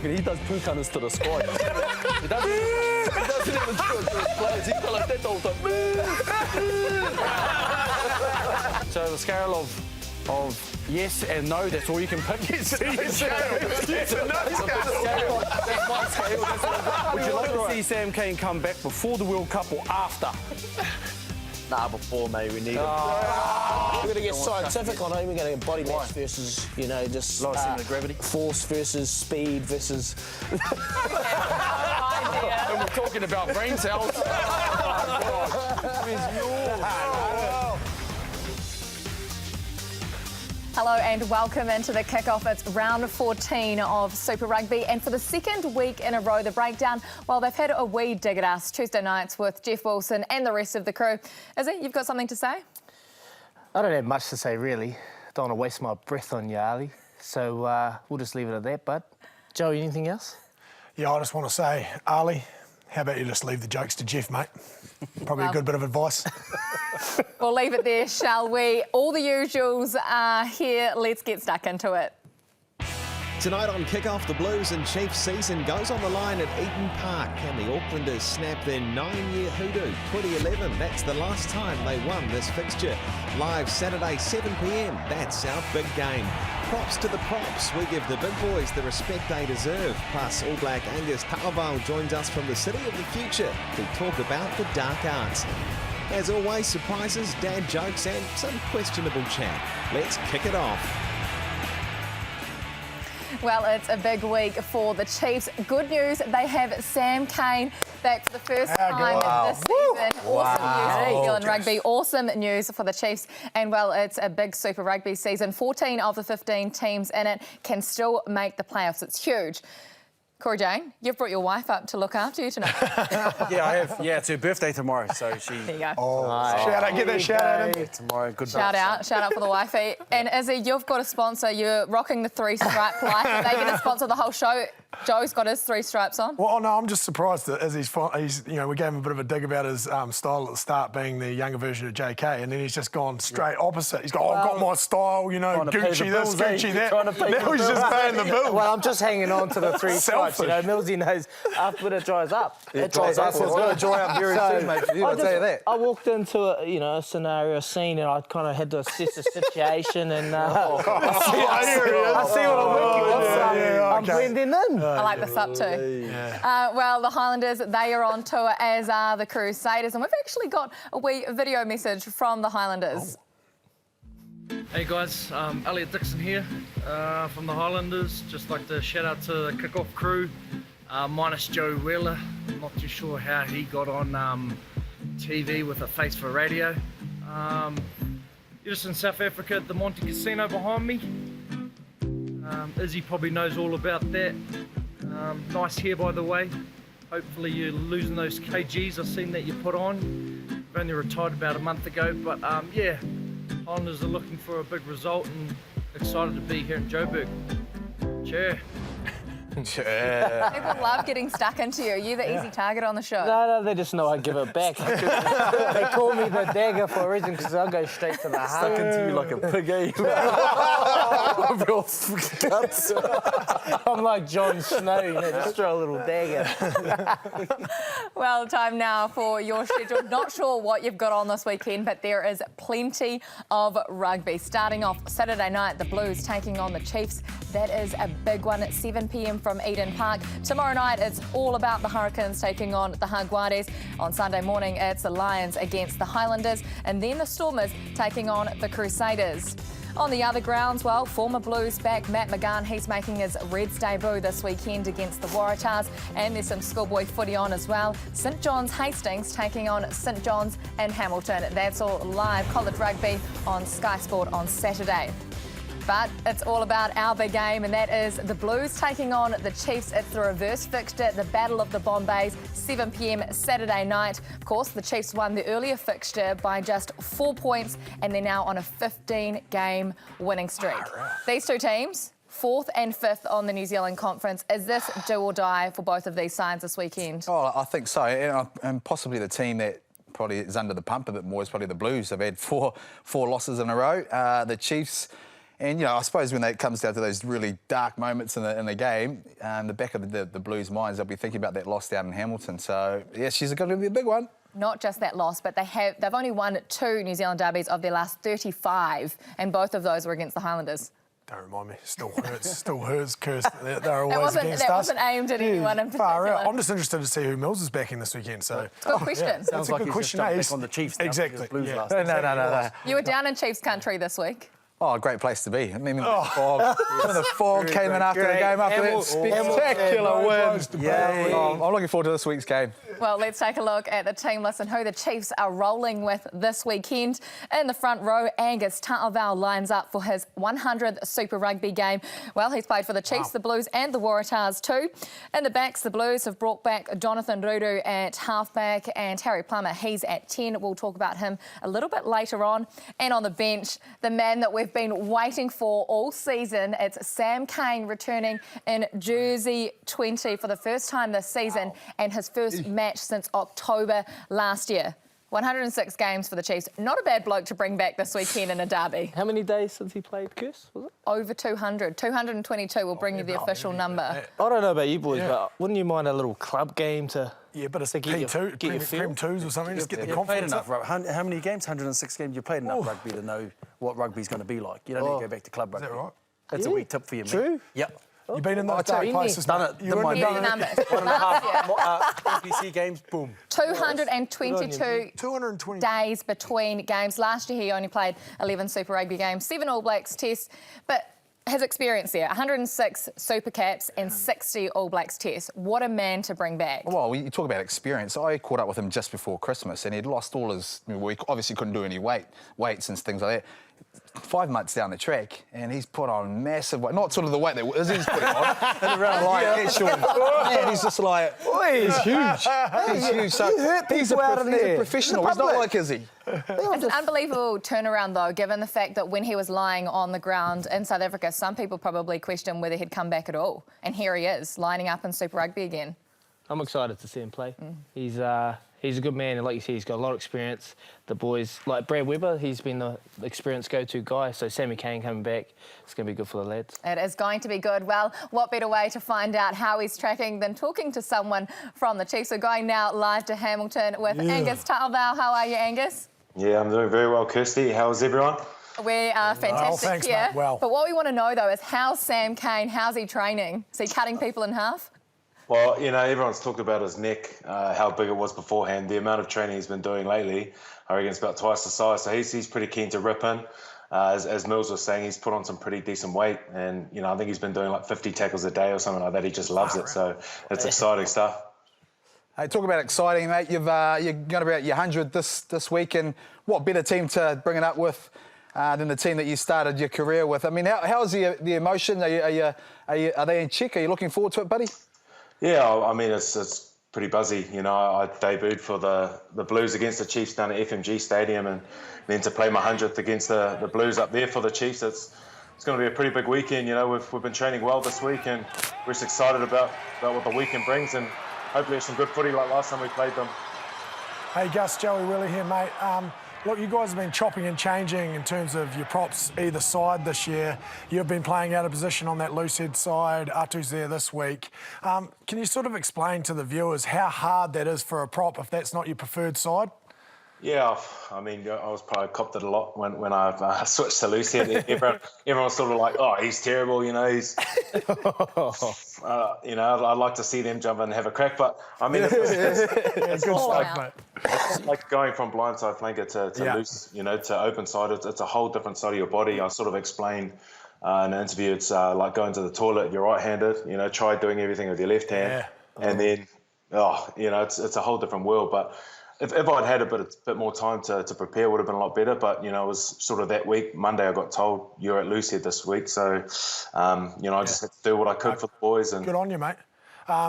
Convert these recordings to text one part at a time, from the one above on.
He does poo cutters to the squad. He doesn't even do it to his players. He's got like that the whole time. So the scale of yes and no, that's all you can pick. Yes and no scale. That's my scale. Would you like to see Sam Cane come back before the World Cup or after? Nah, before, mate. We need him. We're going to get scientific on him. We're going to get body mass versus, you know, just Lower centre of gravity. force versus speed versus... And we're talking about brain cells. Hello and welcome into the kickoff. It's round 14 of Super Rugby, and for the second week in a row, the breakdown, well, they've had a wee dig at us Tuesday nights with Jeff Wilson and the rest of the crew. Izzy, you've got something to say? I don't have much to say, really. Don't want to waste my breath on you, Ali. So we'll just leave it at that, bud. Joe, anything else? Yeah, I just want to say, Ali, how about you just leave the jokes to Jeff, mate? Probably a good bit of advice. We'll leave it there, shall we? All the usuals are here. Let's get stuck into it. Tonight on Kick-Off, the Blues and Chiefs season goes on the line at Eden Park. Can the Aucklanders snap their 9-year hoodoo? 2011, that's the last time they won this fixture. Live Saturday, 7 p.m, that's our big game. Props to the props. We give the big boys the respect they deserve. Plus, All Black Angus Ta'avao joins us from the City of the Future to talk about the dark arts. As always, surprises, dad jokes and some questionable chat. Let's kick it off. Well, it's a big week for the Chiefs. Good news, they have Sam Cane back for the first time this season. Awesome news for New Zealand rugby. Awesome news for the Chiefs. And, well, it's a big Super Rugby season. 14 of the 15 teams in it can still make the playoffs. It's huge. Corey Jane, you've brought your wife up to look after you tonight. Yeah, I have. Yeah, it's her birthday tomorrow, so she... There you go. Oh, shout out, get that shout out in. Tomorrow, good Shout out for the wifey. And Izzy, you've got a sponsor. You're rocking the three-stripe life. Are they going to sponsor the whole show? Joe's got his three stripes on. Well, no, I'm just surprised that as he's, you know, we gave him a bit of a dig about his style at the start, being the younger version of JK, and then he's just gone straight opposite. He's gone, I've got my style, you know, Gucci this, Gucci that. Now he's just paying the bill. Well, I'm just hanging on to the three stripes. You know, Millsy knows after it dries up. It dries up. It's going to dry up very soon, mate. I'll tell you that. I walked into a scenario, a scene, and I kind of had to assess the situation and I see what I'm working with. I'm blending in. I like this up too. Well, the Highlanders, they are on tour, as are the Crusaders, and we've actually got a wee video message from the Highlanders. Hey guys, Elliot Dixon here from the Highlanders. Just like to shout out to the kick-off crew, minus Joe Wheeler. I'm not too sure how he got on TV with a face for radio. You're just in South Africa at the Monte Casino behind me. Izzy probably knows all about that. Nice hair, by the way. Hopefully you're losing those kgs I've seen that you put on. You've only retired about a month ago, but yeah, Highlanders are looking for a big result and excited to be here in Joburg. Cheer. People love getting stuck into you. You're the easy target on the show. No, they just know I give it back. They call me the dagger for a reason because I'll go straight to the heart. Stuck into you like a pig, I'm like Jon Snow, you know, just throw a little dagger. Well, time now for your schedule. Not sure what you've got on this weekend, but there is plenty of rugby. Starting off Saturday night, the Blues taking on the Chiefs. That is a big one at 7 p.m. from Eden Park. Tomorrow night, it's all about the Hurricanes taking on the Jaguares. On Sunday morning, it's the Lions against the Highlanders, and then the Stormers taking on the Crusaders. On the other grounds, well, former Blues back Matt McGann, he's making his Reds debut this weekend against the Waratahs, and there's some schoolboy footy on as well. St John's Hastings taking on St John's and Hamilton. That's all live college rugby on Sky Sport on Saturday. But it's all about our big game, and that is the Blues taking on the Chiefs. It's the reverse fixture, the Battle of the Bombays, 7 p.m. Saturday night. Of course, the Chiefs won the earlier fixture by just 4 points, and they're now on a 15-game winning streak. These two teams, 4th and 5th on the New Zealand Conference. Is this do or die for both of these sides this weekend? Oh, I think so, and possibly the team that probably is under the pump a bit more is probably the Blues. They've had four losses in a row. The Chiefs And, I suppose when it comes down to those really dark moments in the game, the back of the Blues' minds, they'll be thinking about that loss down in Hamilton. So, yeah, she's going to be a big one. Not just that loss, but they've only won 2 New Zealand derbies of their last 35, and both of those were against the Highlanders. Don't remind me. Still hurts, Kirst. They're always against us. That wasn't aimed at anyone in particular. I'm just interested to see who Mills is backing this weekend. So good question. That's a good question. Back on the Chiefs. Exactly. No. You were down in Chiefs country this week. Oh, a great place to be. I mean, when the fog came in after the game, after that spectacular win. Yeah. I'm looking forward to this week's game. Well, let's take a look at the team list and who the Chiefs are rolling with this weekend. In the front row, Angus Ta'avao lines up for his 100th Super Rugby game. Well, he's played for the Chiefs, the Blues and the Waratahs too. In the backs, the Blues have brought back Jonathan Rudu at halfback and Harry Plummer, he's at 10. We'll talk about him a little bit later on. And on the bench, the man that we've been waiting for all season, it's Sam Cane returning in jersey 20 for the first time this season and his first match since October last year. 106 games for the Chiefs. Not a bad bloke to bring back this weekend in a derby. How many days since he played, Chris? Was it? Over 200. 222 will bring you the official number. I don't know about you boys, but wouldn't you mind a little club game to... Yeah, but it's to get your Prem 2s or something, just get the confidence up. How many games? 106 games. You played enough rugby to know what rugby's going to be like. You don't need to go back to club rugby. Is that right? That's a wee tip for you, mate. True. Yep. You've been in those dark places. Done it. You wouldn't have done it. 1.5 NPC games, boom. 222 days between games. Last year he only played 11 Super Rugby games, 7 All Blacks tests, but his experience there, 106 Super Caps and 60 All Blacks tests. What a man to bring back. Well, you talk about experience. I caught up with him just before Christmas and he'd lost all his... He obviously couldn't do any weights and things like that. 5 months down the track, and he's put on massive weight. Not sort of the weight that Izzy's putting on. And around like, man, he's just like, he's huge. He's huge. So he's a professional. He's not like Izzy. It's an unbelievable turnaround, though, given the fact that when he was lying on the ground in South Africa, some people probably questioned whether he'd come back at all. And here he is, lining up in Super Rugby again. I'm excited to see him play. He's a good man, and like you said, he's got a lot of experience. The boys, like Brad Weber, he's been the experienced go-to guy, so Sammy Cane coming back, it's going to be good for the lads. It is going to be good. Well, what better way to find out how he's tracking than talking to someone from the Chiefs? We're going now live to Hamilton with Angus Ta'avao. How are you, Angus? Yeah, I'm doing very well, Kirsty. How's everyone? We are fantastic thanks, here. mate. Well. But what we want to know, though, is how's Sam Cane? How's he training? Is he cutting people in half? Well, everyone's talked about his neck, how big it was beforehand. The amount of training he's been doing lately, I reckon it's about twice the size. So he's pretty keen to rip in. As Mills was saying, he's put on some pretty decent weight. And, I think he's been doing like 50 tackles a day or something like that. He just loves it. So it's exciting stuff. Hey, talk about exciting, mate. You're going to be at your 100 this week. And what better team to bring it up with than the team that you started your career with? I mean, how's the emotion? Are they in check? Are you looking forward to it, buddy? Yeah, I mean, it's pretty buzzy. I debuted for the Blues against the Chiefs down at FMG Stadium, and then to play my 100th against the Blues up there for the Chiefs, it's going to be a pretty big weekend. We've been training well this week, and we're just excited about what the weekend brings, and hopefully it's some good footy like last time we played them. Hey, Gus, Joey Willie here, mate. Look, you guys have been chopping and changing in terms of your props either side this year. You've been playing out of position on that loose head side. Atu's there this week. Can you sort of explain to the viewers how hard that is for a prop if that's not your preferred side? Yeah, I mean, I was probably copped it a lot when I switched to loose head. Everyone was sort of like, oh, he's terrible, he's... I'd like to see them jump in and have a crack, but I mean, it's like going from blindside flanker to loose, to open side. It's a whole different side of your body. I sort of explained in an interview, it's like going to the toilet, you're right-handed, try doing everything with your left hand, and then, it's a whole different world, but if I'd had a bit more time to prepare, it would have been a lot better. But, it was sort of that week. Monday I got told, you're at Loosehead this week. So, I just had to do what I could for the boys. And good on you, mate.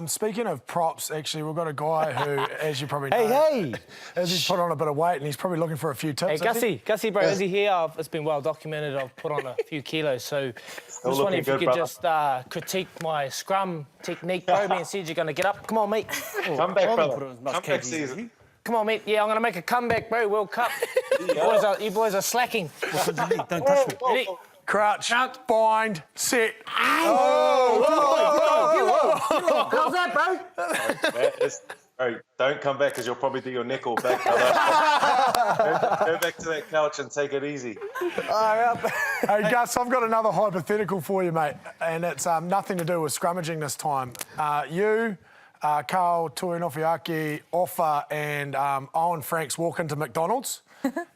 Speaking of props, actually, we've got a guy who, as you probably know... As he's put on a bit of weight and he's probably looking for a few tips. Hey, Gussie, bro, Izzy here. It's been well documented. I've put on a few kilos. So I'm just wondering if you could just critique my scrum technique, bro. Me and Sid, you're going to get up. Come on, mate. Come back, brother. Come back, season. Come on, mate. Yeah, I'm going to make a comeback, bro. World Cup. You boys are slacking. Don't touch me. Ready? Crouch. Bind. Set. How's that, bro? That is, don't come back because you'll probably do your neck all back. Go back to that couch and take it easy. Hey, Gus, I've got another hypothetical for you, mate, and it's nothing to do with scrummaging this time. You, Carl Tuinofiaki, Offa, and Owen Franks walk into McDonald's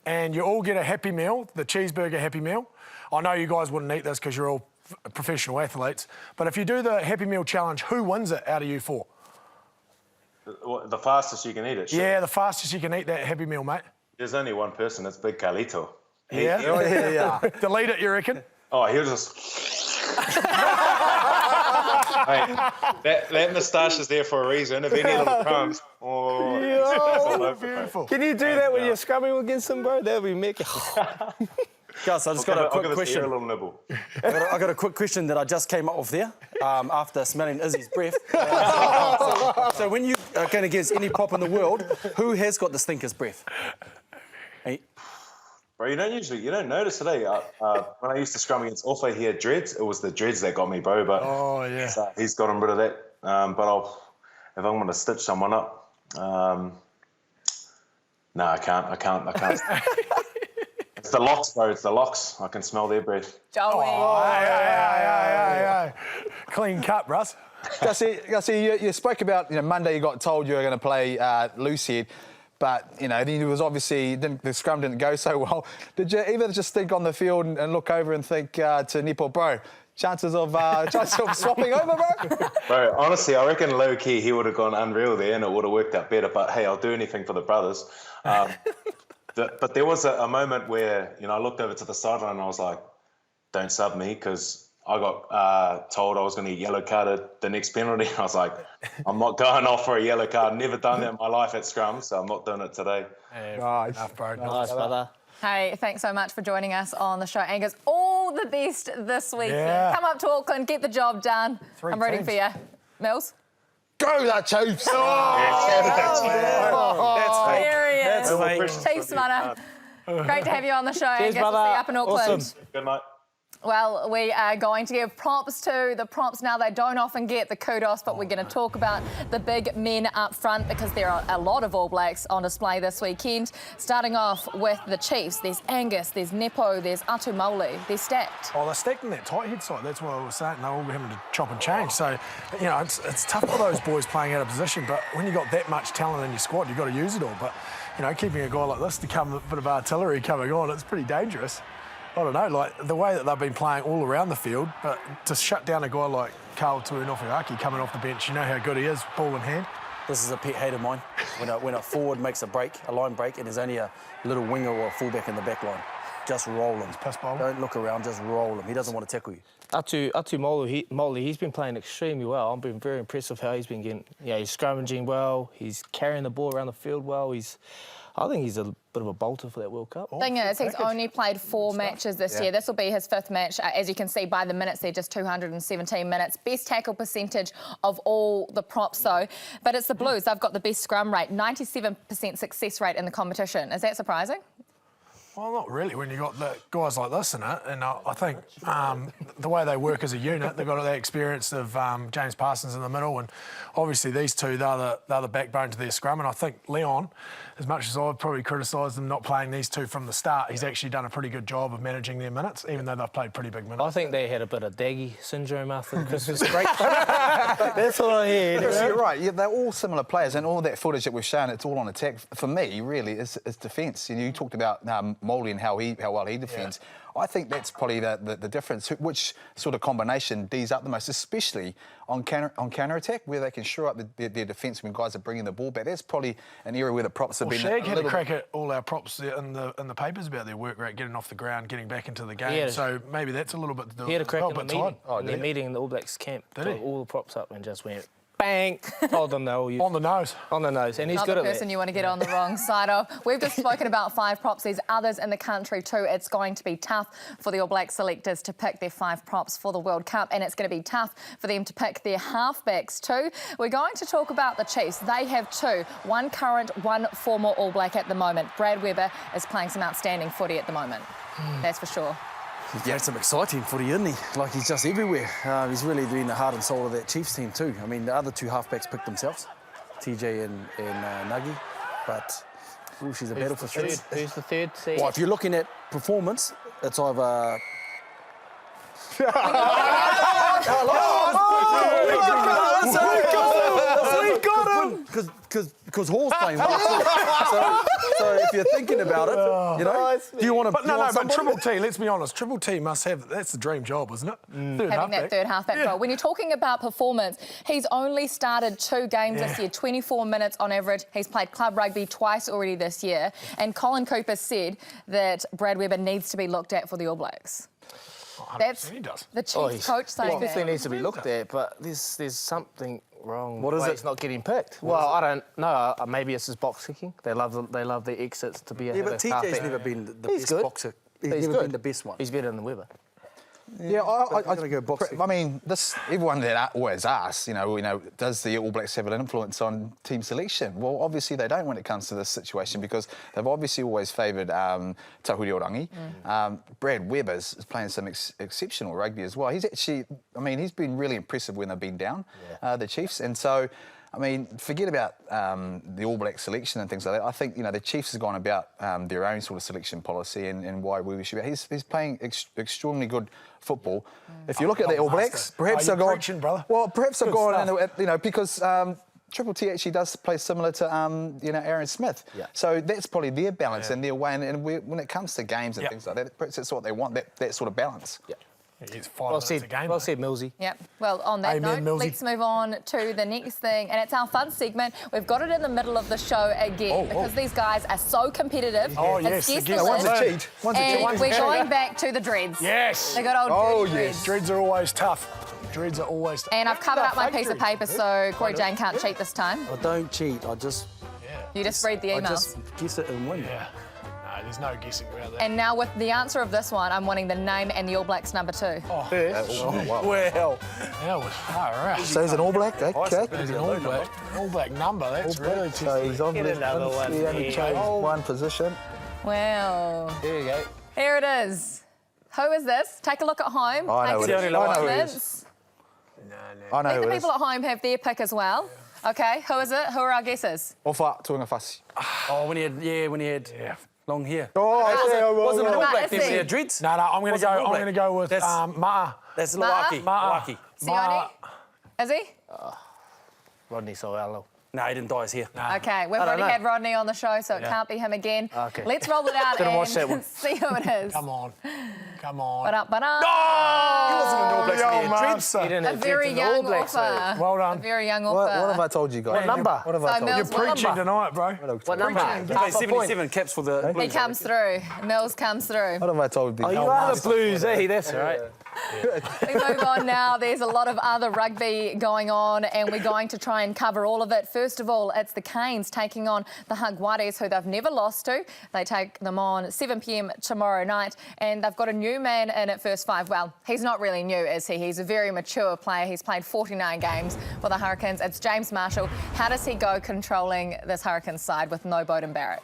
and you all get a Happy Meal, the cheeseburger Happy Meal. I know you guys wouldn't eat this because you're all professional athletes, but if you do the Happy Meal challenge, who wins it out of you four? The fastest you can eat it. Shit. Yeah, the fastest you can eat that Happy Meal, mate. There's only one person. It's Big Carlito. Yeah. Delete it, you reckon? Oh, he'll just. Mate, that moustache is there for a reason. If any little crumbs. Oh, beautiful. Can you do that when you're scrumming against him, bro? That would be mega. Gus, I just got a quick question. A little nibble. I got a quick question that I just came up with there after smelling Izzy's breath. So when you are going against any prop in the world, who has got the stinker's breath? Bro, you don't notice today. When I used to scrum against Offa, he had dreads. It was the dreads that got me, bro. But he's gotten rid of that. But if I'm going to stitch someone up, no, I can't. It's the locks, bro. It's the locks. I can smell their breath. Joey. Hey. Clean cut, Russ. Gussie, you spoke about, Monday you got told you were going to play Loosehead, but, it was obviously, the scrum didn't go so well. Did you either just think on the field and look over and think to Nipo, bro, chances of swapping over, bro? Bro, honestly, I reckon low-key he would have gone unreal there and it would have worked out better, but hey, I'll do anything for the brothers. But there was a moment where, I looked over to the sideline and I was like, don't sub me, because I got told I was going to get yellow carded the next penalty. I was like, I'm not going off for a yellow card. Never done that in my life at scrum, so I'm not doing it today. Nice, bro. Nice, brother. Hey, thanks so much for joining us on the show, Angus. All the best this week. Yeah. Come up to Auckland, get the job done. I'm rooting for you. Mills? Go that Chiefs! That's Chiefs, manner. Great to have you on the show, Cheers, Angus. brother. We'll see you up in Auckland. Awesome. Good night. Well, we are going to give props to the props now. They don't often get the kudos, but we're going to talk about the big men up front because there are a lot of All Blacks on display this weekend. Starting off with the Chiefs, there's Angus, there's Nepo, there's Atumole. They're stacked. Oh, they're stacked in that tight head side. That's what I was saying. They're all having to chop and change. So, it's tough for those boys playing out of position, but when you've got that much talent in your squad, you've got to use it all. But, keeping a guy like this to come a bit of artillery coming on, it's pretty dangerous. I don't know, like the way that they've been playing all around the field, but to shut down a guy like Carl Tuinofiaki coming off the bench, you know how good he is, ball in hand. This is a pet hate of mine. When a forward makes a line break, and there's only a little winger or a fullback in the back line, just roll him. Piss bowl. Don't look around, just roll him. He doesn't want to tackle you. Atu Molly, he's been playing extremely well. I've been very impressed with how he's been getting. He's scrummaging well. He's carrying the ball around the field well. I think he's a bit of a bolter for that World Cup. Thing is, he's only played 4 matches this year. This will be his 5th match. As you can see by the minutes, they're just 217 minutes. Best tackle percentage of all the props, though. But it's the Blues. They've got the best scrum rate, 97% success rate in the competition. Is that surprising? Well, not really when you got the guys like this in it. And I think the way they work as a unit, they've got that experience of James Parsons in the middle, and obviously these two, they're the backbone to their scrum. And I think Leon, as much as I've probably criticised them not playing these two from the start, he's actually done a pretty good job of managing their minutes, even though they've played pretty big minutes. I think they had a bit of Daggy syndrome after the Christmas break. That's what I heard. You're right. Yeah, they're all similar players, and all that footage that we've shown, it's all on attack. For me, really, it's defence. You talked about Moldy and how well he defends. Yeah. I think that's probably the difference. Which sort of combination D's up the most, especially on counter attack, where they can shore up their defence when guys are bringing the ball back. That's probably an area where the props have been. Shag had a crack at all our props in the papers about their work rate, getting off the ground, getting back into the game. So maybe that's a little bit to do. He had a crack in the meeting in the All Blacks camp. Did he? All the props up and just went. Bang! Told them they'll use. On the nose. On the nose, and he's good at that. Not the person you want to get on the wrong side of. We've just spoken about 5 props. There's others in the country too. It's going to be tough for the All Black selectors to pick their 5 props for the World Cup, and it's going to be tough for them to pick their halfbacks too. We're going to talk about the Chiefs. They have 2, one current, one former All Black at the moment. Brad Weber is playing some outstanding footy at the moment. That's for sure. He's played some exciting footy, isn't he? Like, he's just everywhere. He's really been the heart and soul of that Chiefs team too. I mean, the other two halfbacks picked themselves, TJ and Nuggie, but she's a battle for third. Who's the third seed? Well, if you're looking at performance, it's either... We got him! Because Hall's playing well. So if you're thinking about it, you know, do you want to... But Triple T, let's be honest, Triple T must have... That's the dream job, isn't it? Having that third halfback role. When you're talking about performance, he's only started 2 games this year, 24 minutes on average. He's played club rugby twice already this year. And Colin Cooper said that Brad Weber needs to be looked at for the All Blacks. That's he does. the Chiefs coach saying He definitely that. needs to be looked at, but there's something wrong. What is it? It's not getting picked. Well, I don't know. Maybe it's his box kicking. They love the exits to be a Yeah, but TJ's never been the best boxer. He's never been the best one. He's better than Weber. Yeah, I'm going to go boxing. I mean, everyone that always asks, you know, does the All Blacks have an influence on team selection? Well, obviously they don't when it comes to this situation because they've obviously always favoured Tahuriorangi. Brad Weber's playing some exceptional rugby as well. He's actually, I mean, he's been really impressive when they've been down, the Chiefs, and so. I mean, forget about the All Black selection and things like that. I think, you know, the Chiefs have gone about their own sort of selection policy and why we should be. He's playing extremely good football. If you look at the All Blacks, perhaps they've gone... brother. Well, perhaps they've gone, you know, because Triple T actually does play similar to, you know, Aaron Smith. Yeah. So that's probably their balance and their way. And when it comes to games and things like that, perhaps that's what they want, that sort of balance. Yeah. It's 5 minutes a game. Well said, Millsy. Yep. Well, on that Amen, note, Millsy. let's move on to the next thing, and it's our fun segment. We've got it in the middle of the show again because these guys are so competitive. Oh, It's yes. guess the One's list, a cheat. and we're going back to the dreads. Yes. They got old dirty dreads. Dreads are always tough. Dreads are always tough. And I've covered up my piece of paper so Corey Jane can't cheat this time. I don't cheat. I just... You just read the emails. I just guess it and win. Yeah. No, there's no guessing about that. And now with the answer of this one, I'm wanting the name and the All Blacks number 2. Wow. Well, That was far out. So he's an All Black, okay. He's an All Black. All Black number, that's really So tough. he's on Get another one. He only changed one position. Well, There you go. here it is. Who is this? Take a look at home. I know Take who it is. some I know who it is. comments. I know Let who the it is. people at home have their pick as well. Okay, who is it? Who are our guesses? Ofa Tuangawhasi. oh, when he had long hair. Oh, Wasn't an All Ma'a, Black is then when he he? had dreads? No, I'm going Wasn't an All to Black. go with That's- Ma'a. That's Ma'a? Lawaki. Ma'a. Lawaki. Sione? Is he? Rodney Soalo. No, he didn't dye his hair. Okay, we've I don't already know. had Rodney on the show, so it can't be him again. Okay. Let's roll it out Didn't watch that and one. see who it is. Come on. Come on. Ba-da-ba-da. He wasn't an All Black when he had dreads. master. He didn't A have very dreads in the young All Blacks, offer. Well A done. very young What offer. have I told you guys? What number? What have I So told you? Mills, You're what preaching number? tonight, bro. What number? He played Half a point. 77 caps for the He Blues. comes through. Mills comes through. What have I told you? Oh, you are the Blues, eh? That's right. We move on now. There's a lot of other rugby going on, and we're going to try and cover all of it. First of all, it's the Canes taking on the Jaguares, who they've never lost to. They take them on 7 p.m. tomorrow night, and they've got a new man in at first 5. Well, he's not really new, is he? He's a very mature player. He's played 49 games for the Hurricanes. It's James Marshall. How does he go controlling this Hurricanes side with no Beauden Barrett?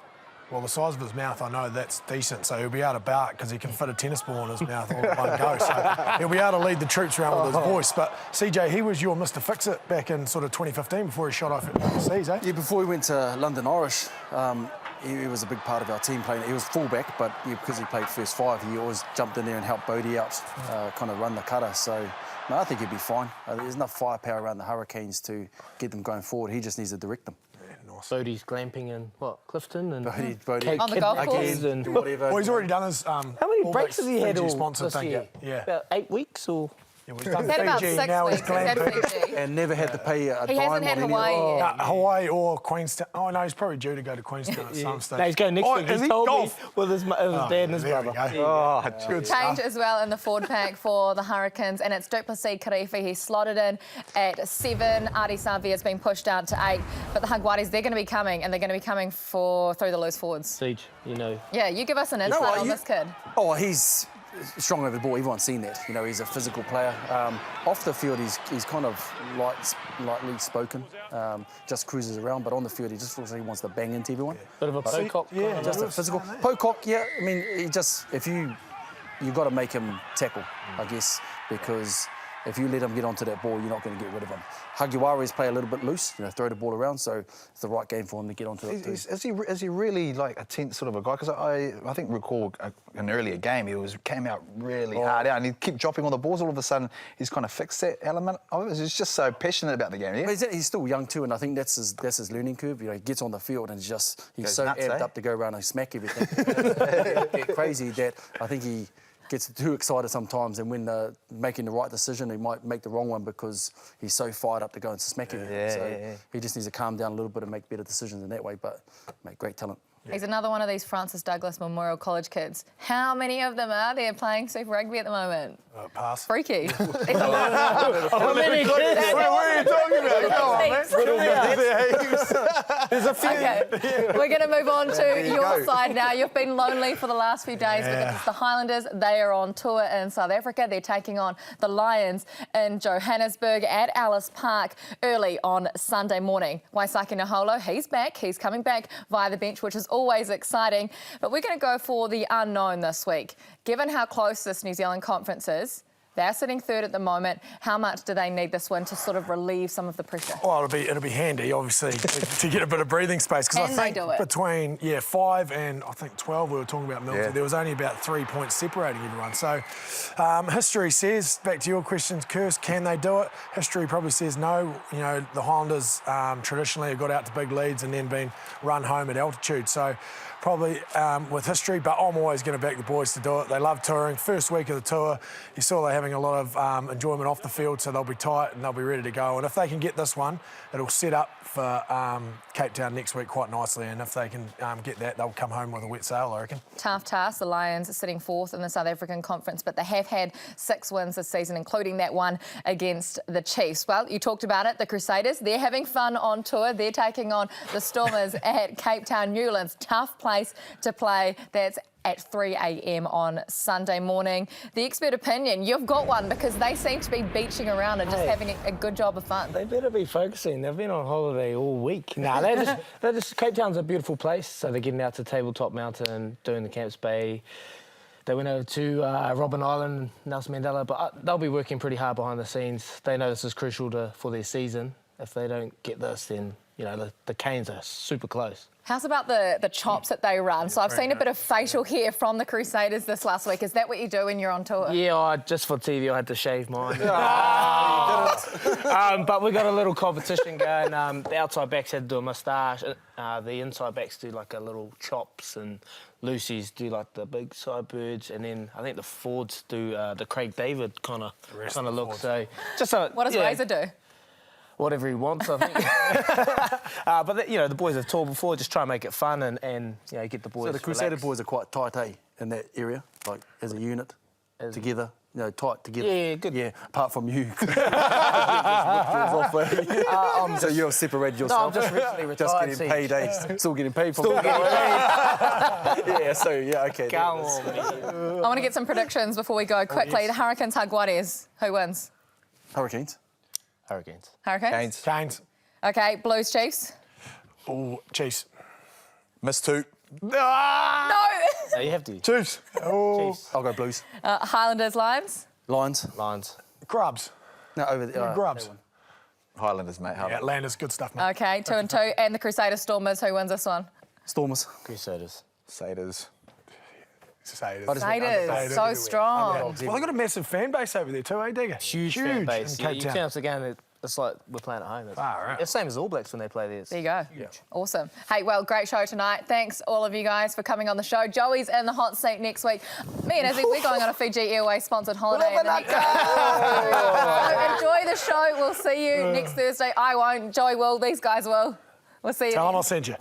Well, the size of his mouth, I know that's decent, so he'll be able to bark because he can fit a tennis ball in his mouth all in one go. So he'll be able to lead the troops around with his voice. But, CJ, he was your Mr. Fix-It back in sort of 2015 before he shot off overseas, eh? Yeah, before he went to London Irish, he was a big part of our team playing. He was fullback, but because he played first 5, he always jumped in there and helped Bodie out, kind of run the cutter. So, no, I think he'd be fine. There's enough firepower around the Hurricanes to get them going forward. He just needs to direct them. Bodie's glamping in, what, Clifton? And Bodie. On the golf course? Again, do whatever. Well, he's already done his... How many breaks has he had all sponsored this thing. year? Yeah. About 8 weeks or...? Yeah, well, he's done He's had about Fiji, 6 now he's weeks. He's had glamping. Fiji. And never had to pay a He dime hasn't had on any- Hawaii yet. Hawaii or Queenstown. Oh, no, he's probably due to go to Queenstown at some stage. No, he's going next week. is He told Golf. me with his dad and his There we brother. go. Oh, good Change as well in the forward pack for the Hurricanes, and it's Duplessis Karifi. He's slotted in at 7. Adi Savi has been pushed out to 8. But the Jaguares, they're going to be coming, and they're going to be coming through the loose forwards. Siege, you know. Yeah, you give us an insight on this kid. Oh, he's strong over the ball. Everyone's seen that. You know, he's a physical player. Off the field, he's kind of lightly spoken. Just cruises around, but on the field, he just looks like he wants to bang into everyone. Bit of a pocock. Yeah, Just a physical. Pocock, yeah. I mean, he just, if you you've got to make him tackle, I guess, because if you let him get onto that ball, you're not going to get rid of him. Hagiware's play a little bit loose, throw the ball around, so it's the right game for him to get onto it too. Is he really like a tense sort of a guy? Because I think recall an earlier game, came out really hard out and he kept dropping all the balls. All of a sudden, he's kind of fixed that element of it. He's just so passionate about the game. Yeah? He's still young too, and I think that's his learning curve. He gets on the field and he's so nuts, amped up to go around and smack everything. Get crazy that I think he gets too excited sometimes, and when making the right decision, he might make the wrong one because he's so fired up to go and smack everything. He just needs to calm down a little bit and make better decisions in that way, but great talent. He's another one of these Francis Douglas Memorial College kids. How many of them are there playing Super Rugby at the moment? Pass. Freaky. How many kids? What are you talking about? Go on, man. There's a few. Okay, we're going to move on to your side now. You've been lonely for the last few days because it's the Highlanders. They are on tour in South Africa. They're taking on the Lions in Johannesburg at Ellis Park early on Sunday morning. Waisake Naholo, he's back. He's coming back via the bench, which is always exciting. But we're going to go for the unknown this week. Given how close this New Zealand conference is, they're sitting third at the moment. How much do they need this win to sort of relieve some of the pressure? Well, it'll be handy, obviously, to get a bit of breathing space. Because I think between 5 and I think 12, we were talking about Milton, there was only about 3 points separating everyone. So history says, back to your questions, Curse, can they do it? History probably says no. The Highlanders traditionally have got out to big leads and then been run home at altitude. So probably with history, but I'm always going to back the boys to do it. They love touring. First week of the tour, you saw they're having a lot of enjoyment off the field, so they'll be tight and they'll be ready to go. And if they can get this one, it'll set up for Cape Town next week quite nicely. And if they can get that, they'll come home with a wet sail, I reckon. Tough task. The Lions are sitting fourth in the South African Conference, but they have had 6 wins this season, including that one against the Chiefs. Well, you talked about it, the Crusaders. They're having fun on tour. They're taking on the Stormers at Cape Town Newlands. Tough place to play. That's at 3 a.m. on Sunday morning. The expert opinion, you've got one because they seem to be beaching around and just having a good job of fun. They better be focusing. They've been on holiday all week. They're just Cape Town's a beautiful place, so they're getting out to Tabletop Mountain, doing the Camps Bay. They went over to Robben Island, Nelson Mandela, but they'll be working pretty hard behind the scenes. They know this is crucial for their season. If they don't get this, then the Canes are super close. How's about the chops that they run? So I've seen a bit of facial hair from the Crusaders this last week. Is that what you do when you're on tour? Yeah, just for TV, I had to shave mine. But we got a little competition going. The outside backs had to do a moustache. The inside backs do like a little chops, and Lucy's do like the big sideburns, and then I think the Fords do the Craig David kind of look. So just what does Razor do? Whatever he wants, I think. But the boys have toured before. Just try and make it fun and get the boys. So the Crusader boys are quite tight, in that area, like as a unit, together. Tight together. Yeah, good. Yeah, apart from you. So you're separated yourself. No, I'm just recently retired. Just getting paid, Still getting paid for Still getting paid. Okay. Come on, man. I want to get some predictions before we go quickly. The Hurricanes, Jaguares. Who wins? Hurricanes. Hurricanes? Canes. Okay, Blues, Chiefs? Oh, Chiefs. Miss 2. No! No, you have to. Chiefs. Oh. Chiefs. I'll go Blues. Highlanders, Lions? Lions. Grubs. No, over there. Grubs. Highlanders, mate. Yeah, Atlanta's good stuff, mate. Okay, 2 and 2. And the Crusaders, Stormers. Who wins this one? Stormers. Crusaders. Satyrs. Satyrs, so strong. Well, they've got a massive fan base over there too, Digger? Huge fan base. In Cape You Town. turn up the game, it's like we're playing at home. It's the same as All Blacks when they play there. There you go. Awesome. Hey, well, great show tonight. Thanks, all of you guys, for coming on the show. Joey's in the hot seat next week. Me and Izzy, we're going on a Fiji Airways sponsored holiday. So enjoy the show. We'll see you next Thursday. I won't. Joey will. These guys will. We'll see you Tell then. them I'll send you.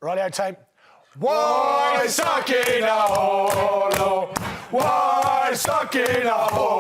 Rightio team, Why stuck in a hole? Why stuck in a hole?